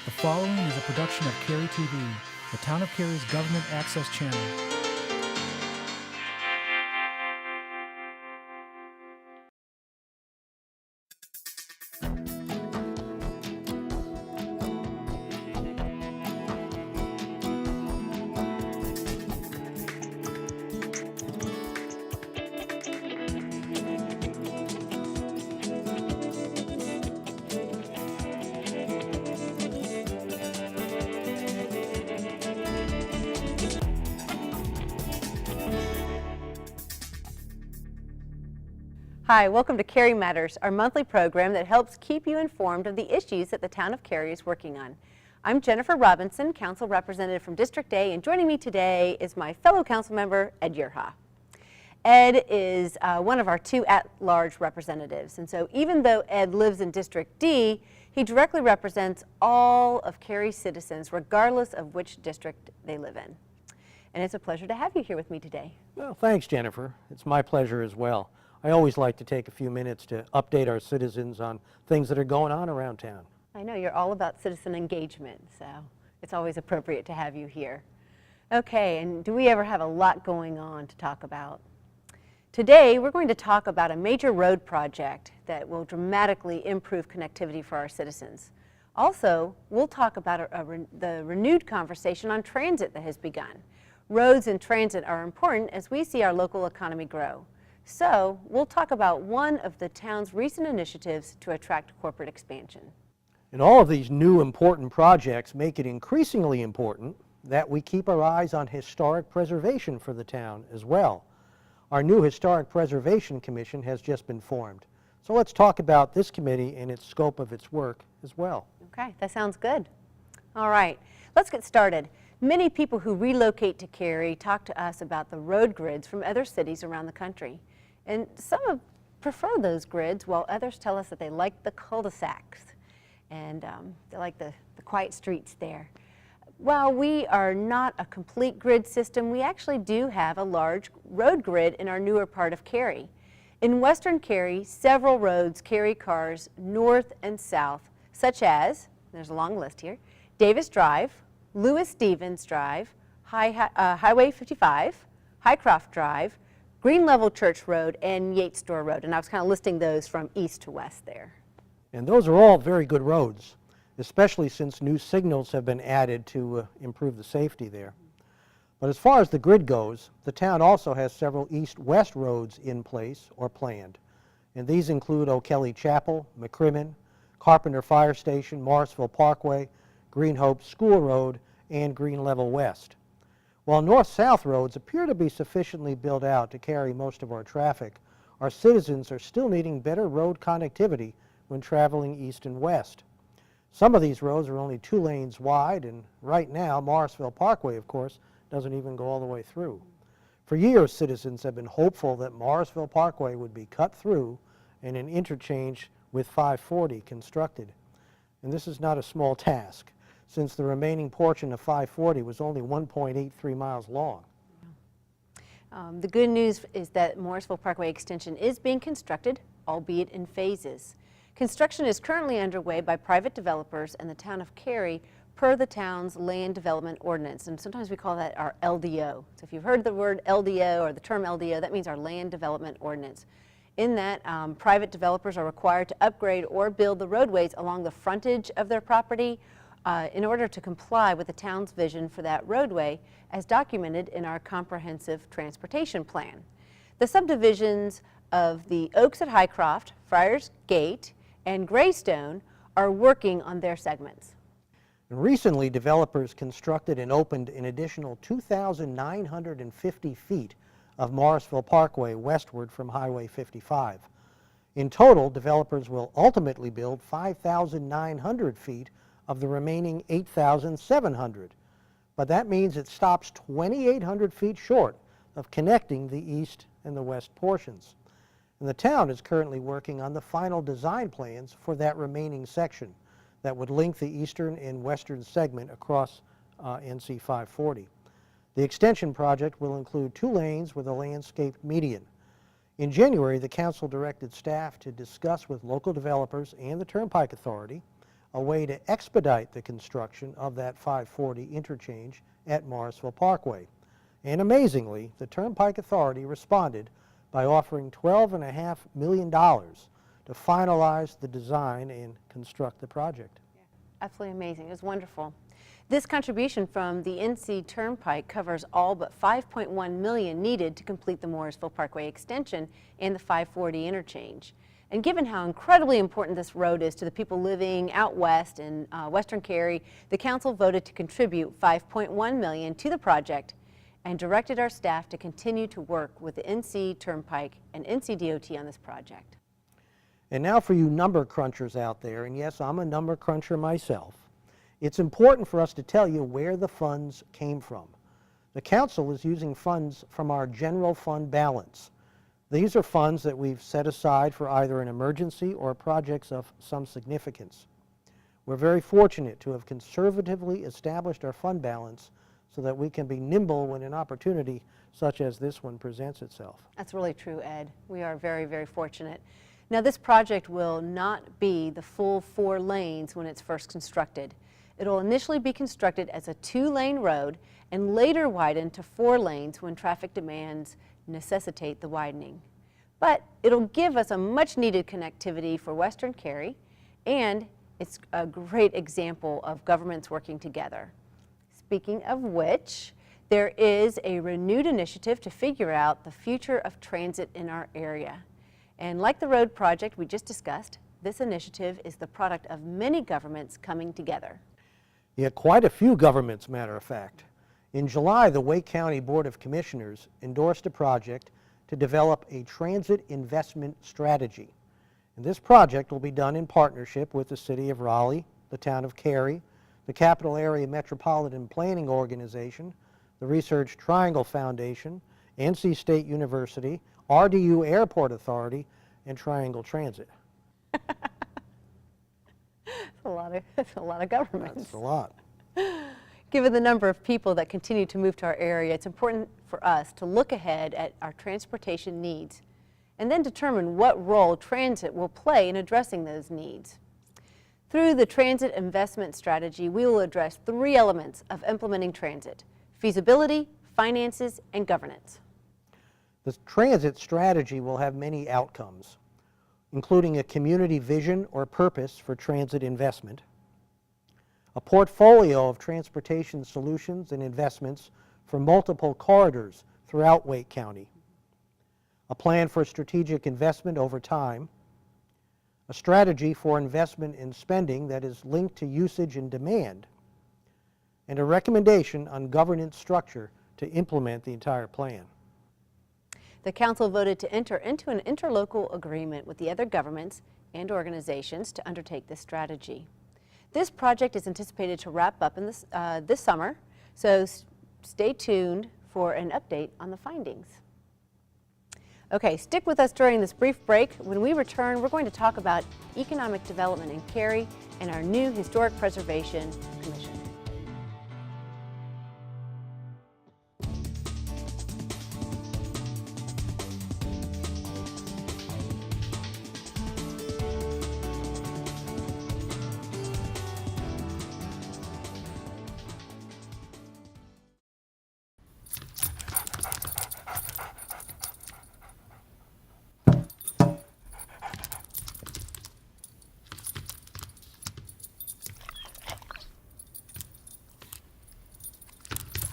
The following is a production of Cary TV, the Town of Cary's government access channel. Hi, welcome to Cary Matters, our monthly program that helps keep you informed of the issues that the Town of Cary is working on. I'm Jennifer Robinson, Council Representative from District A, and joining me today is my fellow council member, Ed Yerha. Ed is one of our two at-large representatives, and so even though Ed lives in District D, he directly represents all of Cary's citizens, regardless of which district they live in. And it's a pleasure to have you here with me today. Well, thanks, Jennifer. It's my pleasure as well. I always like to take a few minutes to update our citizens on things that are going on around town. I know you're all about citizen engagement, so it's always appropriate to have you here. Okay, and do we ever have a lot going on to talk about? Today, we're going to talk about a major road project that will dramatically improve connectivity for our citizens. Also, we'll talk about the renewed conversation on transit that has begun. Roads and transit are important as we see our local economy grow. So, we'll talk about one of the town's recent initiatives to attract corporate expansion. And all of these new important projects make it increasingly important that we keep our eyes on historic preservation for the town as well. Our new Historic Preservation Commission has just been formed. So let's talk about this committee and its scope of its work as well. Okay, that sounds good. All right, let's get started. Many people who relocate to Cary talk to us about the road grids from other cities around the country. And some prefer those grids, while others tell us that they like the cul-de-sacs and they like the quiet streets there. While we are not a complete grid system, we actually do have a large road grid in our newer part of Cary. In western Cary, several roads carry cars north and south, such as, there's a long list here, Davis Drive, Lewis Stevens Drive, Highway 55, Highcroft Drive, Green Level Church Road, and Yates Store Road. And I was kind of listing those from east to west there. And those are all very good roads, especially since new signals have been added to improve the safety there. But as far as the grid goes, the town also has several east-west roads in place or planned. And these include O'Kelly Chapel, McCrimmon, Carpenter Fire Station, Morrisville Parkway, Green Hope School Road, and Green Level West. While north-south roads appear to be sufficiently built out to carry most of our traffic, our citizens are still needing better road connectivity when traveling east and west. Some of these roads are only 2 lanes wide, and right now, Morrisville Parkway, of course, doesn't even go all the way through. For years, citizens have been hopeful that Morrisville Parkway would be cut through and an interchange with 540 constructed. And this is not a small task, since the remaining portion of 540 was only 1.83 miles long. The good news is that Morrisville Parkway Extension is being constructed, albeit in phases. Construction is currently underway by private developers and the Town of Cary per the town's Land Development Ordinance, and sometimes we call that our LDO. So if you've heard the word LDO or the term LDO, that means our Land Development Ordinance. In that, private developers are required to upgrade or build the roadways along the frontage of their property in order to comply with the town's vision for that roadway as documented in our comprehensive transportation plan. The subdivisions of the Oaks at Highcroft, Friars Gate, and Greystone are working on their segments. And recently, developers constructed and opened an additional 2,950 feet of Morrisville Parkway westward from Highway 55. In total, developers will ultimately build 5,900 feet of the remaining 8,700. But that means it stops 2,800 feet short of connecting the east and the west portions. And the town is currently working on the final design plans for that remaining section that would link the eastern and western segment across NC 540. The extension project will include 2 lanes with a landscaped median. In January, the council directed staff to discuss with local developers and the Turnpike Authority a way to expedite the construction of that 540 interchange at Morrisville Parkway. And amazingly, the Turnpike Authority responded by offering $12.5 million to finalize the design and construct the project. Yeah, absolutely amazing. It was wonderful. This contribution from the NC Turnpike covers all but $5.1 million needed to complete the Morrisville Parkway extension and the 540 interchange. And given how incredibly important this road is to the people living out west in western Cary, the council voted to contribute $5.1 million to the project and directed our staff to continue to work with the NC Turnpike and NCDOT on this project. And now for you number crunchers out there, and yes, I'm a number cruncher myself, it's important for us to tell you where the funds came from. The council is using funds from our general fund balance. These are funds that we've set aside for either an emergency or projects of some significance. We're very fortunate to have conservatively established our fund balance so that we can be nimble when an opportunity such as this one presents itself. That's really true, Ed. We are very, very fortunate. Now, this project will not be the full 4 lanes when it's first constructed. It'll initially be constructed as a 2-lane road and later widened to 4 lanes when traffic demands necessitate the widening. But it'll give us a much needed connectivity for western Cary, and it's a great example of governments working together. Speaking of which, there is a renewed initiative to figure out the future of transit in our area. And like the road project we just discussed, this initiative is the product of many governments coming together. Yeah, quite a few governments, matter of fact. In July, the Wake County Board of Commissioners endorsed a project to develop a transit investment strategy. And this project will be done in partnership with the City of Raleigh, the Town of Cary, the Capital Area Metropolitan Planning Organization, the Research Triangle Foundation, NC State University, RDU Airport Authority, and Triangle Transit. That's a lot of governments. That's a lot. Given the number of people that continue to move to our area, it's important for us to look ahead at our transportation needs and then determine what role transit will play in addressing those needs. Through the Transit Investment Strategy, we will address 3 elements of implementing transit: feasibility, finances, and governance. The transit strategy will have many outcomes, including a community vision or purpose for transit investment, a portfolio of transportation solutions and investments for multiple corridors throughout Wake County, a plan for strategic investment over time, a strategy for investment in spending that is linked to usage and demand, and a recommendation on governance structure to implement the entire plan. The council voted to enter into an interlocal agreement with the other governments and organizations to undertake this strategy. This project is anticipated to wrap up in this summer, so stay tuned for an update on the findings. Okay, stick with us during this brief break. When we return, we're going to talk about economic development in Cary and our new Historic Preservation Commission.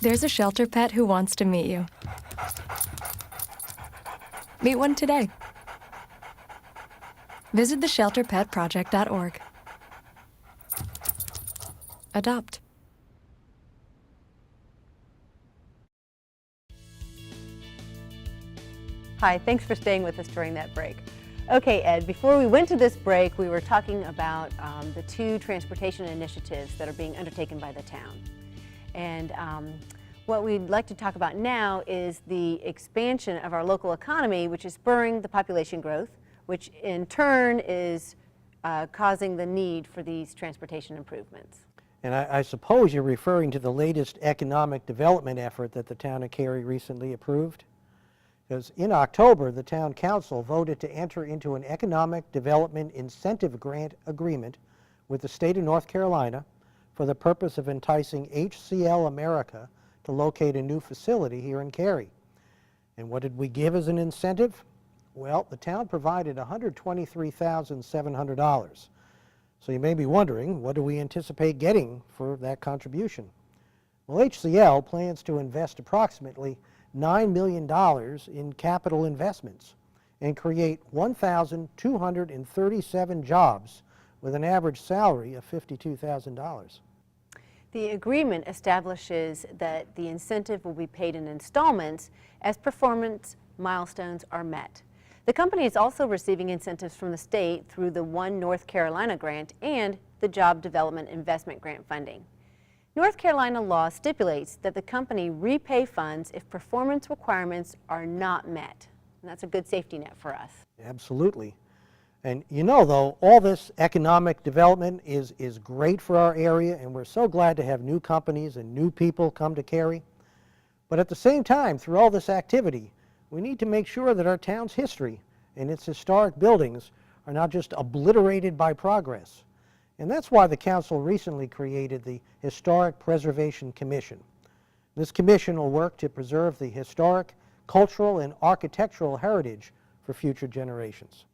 There's a shelter pet who wants to meet you. Meet one today. Visit theshelterpetproject.org. Adopt. Hi, thanks for staying with us during that break. Okay, Ed, before we went to this break, we were talking about the 2 transportation initiatives that are being undertaken by the town. And what we'd like to talk about now is the expansion of our local economy, which is spurring the population growth, which in turn is causing the need for these transportation improvements. And I suppose you're referring to the latest economic development effort that the town of Cary recently approved? Because in October, the town council voted to enter into an economic development incentive grant agreement with the state of North Carolina for the purpose of enticing HCL America to locate a new facility here in Cary. And what did we give as an incentive? Well, the town provided $123,700. So you may be wondering, what do we anticipate getting for that contribution? Well, HCL plans to invest approximately $9 million in capital investments and create 1,237 jobs with an average salary of $52,000. The agreement establishes that the incentive will be paid in installments as performance milestones are met. The company is also receiving incentives from the state through the One North Carolina grant and the Job Development Investment Grant funding. North Carolina law stipulates that the company repay funds if performance requirements are not met. And that's a good safety net for us. Absolutely. And you know, though, all this economic development is great for our area, and we're so glad to have new companies and new people come to Cary. But at the same time, through all this activity, we need to make sure that our town's history and its historic buildings are not just obliterated by progress. And that's why the council recently created the Historic Preservation Commission. This commission will work to preserve the historic, cultural, and architectural heritage for future generations.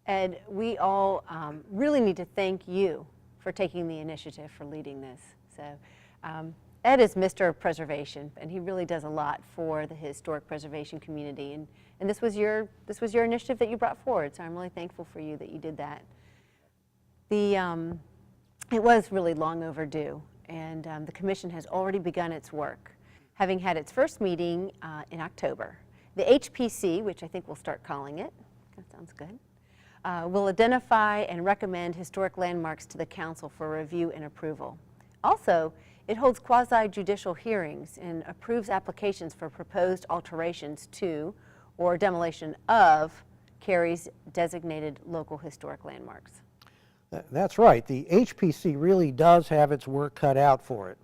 Ed, we all really need to thank you for taking the initiative, for leading this. So, Ed is Mr. Preservation, and he really does a lot for the historic preservation community. And this was your initiative that you brought forward. So I'm really thankful for you that you did that. It was really long overdue, and the commission has already begun its work, having had its first meeting in October. The HPC, which I think we'll start calling it, that sounds good, will identify and recommend historic landmarks to the council for review and approval. Also, it holds quasi-judicial hearings and approves applications for proposed alterations to or demolition of Cary's designated local historic landmarks. That's right. The HPC really does have its work cut out for it.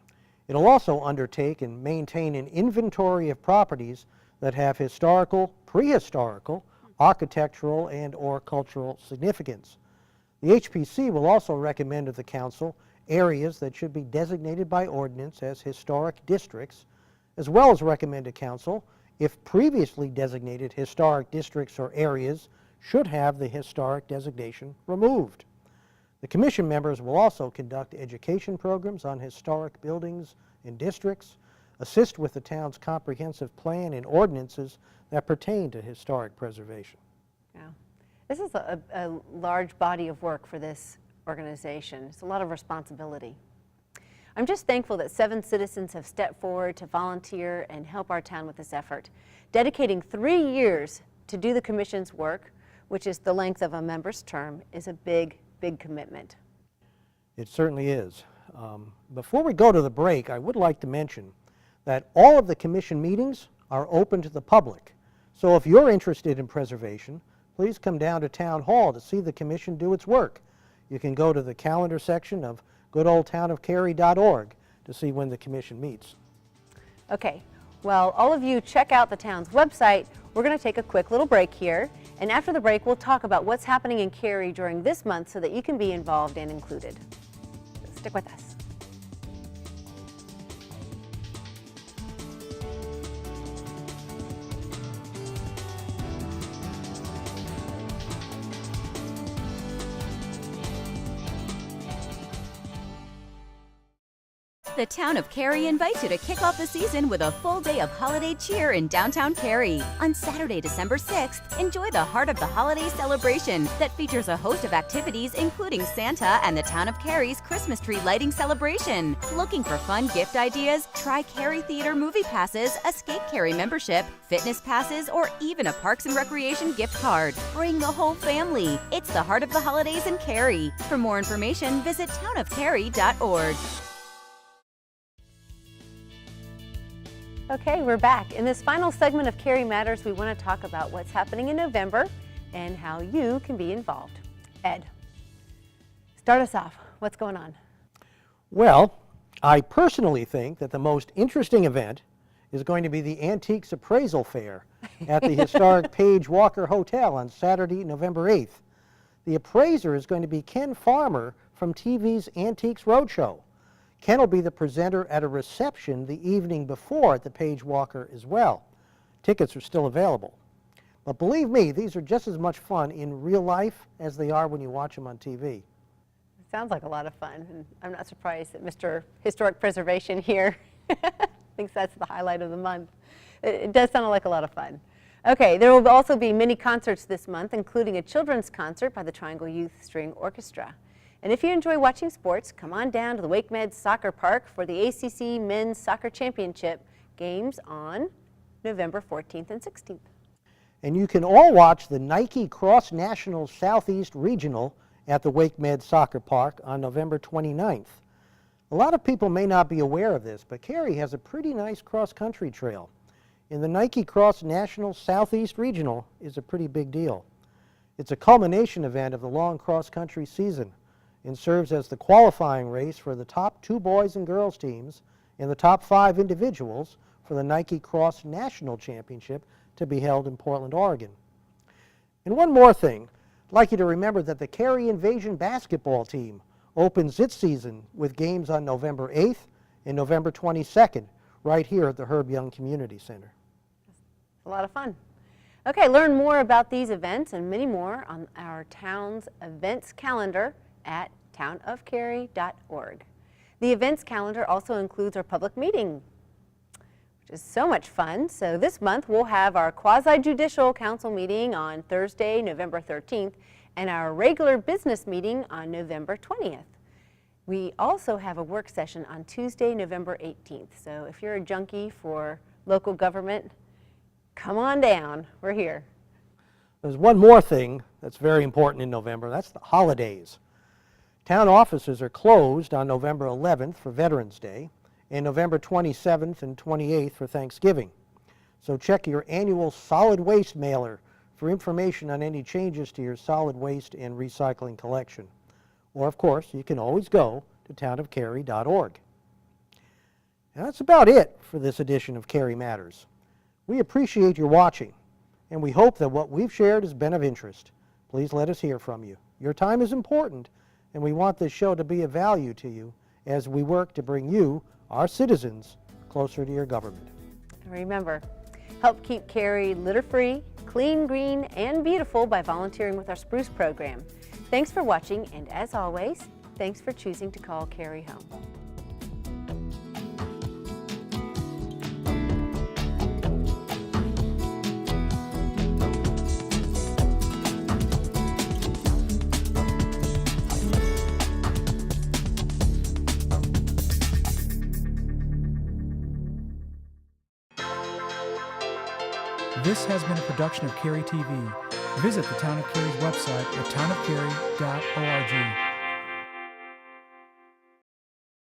It'll also undertake and maintain an inventory of properties that have historical, prehistorical, architectural, and/or cultural significance. The HPC will also recommend to the council areas that should be designated by ordinance as historic districts, as well as recommend to council if previously designated historic districts or areas should have the historic designation removed. The commission members will also conduct education programs on historic buildings and districts, assist with the town's comprehensive plan and ordinances that pertain to historic preservation. Yeah. This is a large body of work for this organization. It's a lot of responsibility. I'm just thankful that 7 citizens have stepped forward to volunteer and help our town with this effort. Dedicating 3 years to do the commission's work, which is the length of a member's term, is a big commitment. It certainly is. Before we go to the break, I would like to mention that all of the commission meetings are open to the public. So if you're interested in preservation, please come down to Town Hall to see the commission do its work. You can go to the calendar section of goodoldtownofcary.org to see when the commission meets. Okay, well, all of you check out the town's website. We're going to take a quick little break here, and after the break we'll talk about what's happening in Cary during this month so that you can be involved and included. So stick with us. The Town of Cary invites you to kick off the season with a full day of holiday cheer in downtown Cary. On Saturday, December 6th, enjoy the Heart of the Holiday celebration that features a host of activities including Santa and the Town of Cary's Christmas tree lighting celebration. Looking for fun gift ideas? Try Cary Theater movie passes, a Skate Cary membership, fitness passes, or even a Parks and Recreation gift card. Bring the whole family. It's the Heart of the Holidays in Cary. For more information, visit townofcary.org. Okay, we're back. In this final segment of Cary Matters, we want to talk about what's happening in November and how you can be involved. Ed, start us off. What's going on? Well, I personally think that the most interesting event is going to be the Antiques Appraisal Fair at the historic Page Walker Hotel on Saturday, November 8th. The appraiser is going to be Ken Farmer from TV's Antiques Roadshow. Ken will be the presenter at a reception the evening before at the Page Walker as well. Tickets are still available. But believe me, these are just as much fun in real life as they are when you watch them on TV. Sounds like a lot of fun, and I'm not surprised that Mr. Historic Preservation here thinks that's the highlight of the month. It does sound like a lot of fun. Okay, there will also be many concerts this month, including a children's concert by the Triangle Youth String Orchestra. And if you enjoy watching sports, come on down to the Wake Med Soccer Park for the ACC Men's Soccer Championship games on November 14th and 16th. And you can all watch the Nike Cross National Southeast Regional at the Wake Med Soccer Park on November 29th. A lot of people may not be aware of this, but Cary has a pretty nice cross-country trail. And the Nike Cross National Southeast Regional is a pretty big deal. It's a culmination event of the long cross-country season and serves as the qualifying race for the top 2 boys and girls teams and the top 5 individuals for the Nike Cross National Championship to be held in Portland, Oregon. And one more thing. I'd like you to remember that the Cary Invasion basketball team opens its season with games on November 8th and November 22nd right here at the Herb Young Community Center. A lot of fun. Okay, learn more about these events and many more on our town's events calendar at townofcary.org. The events calendar also includes our public meeting, which is so much fun. So this month we'll have our quasi-judicial council meeting on Thursday, November 13th, and our regular business meeting on November 20th. We also have a work session on Tuesday, November 18th. So if you're a junkie for local government, come on down. We're here. There's one more thing that's very important in November. That's the holidays. Town offices are closed on November 11th for Veterans Day and November 27th and 28th for Thanksgiving. So check your annual solid waste mailer for information on any changes to your solid waste and recycling collection. Or, of course, you can always go to townofcary.org. And that's about it for this edition of Cary Matters. We appreciate your watching, and we hope that what we've shared has been of interest. Please let us hear from you. Your time is important, and we want this show to be of value to you as we work to bring you, our citizens, closer to your government. And remember, help keep Cary litter-free, clean, green, and beautiful by volunteering with our Spruce program. Thanks for watching, and as always, thanks for choosing to call Cary home. This has been a production of Cary TV. Visit the Town of Cary's website at townofcary.org.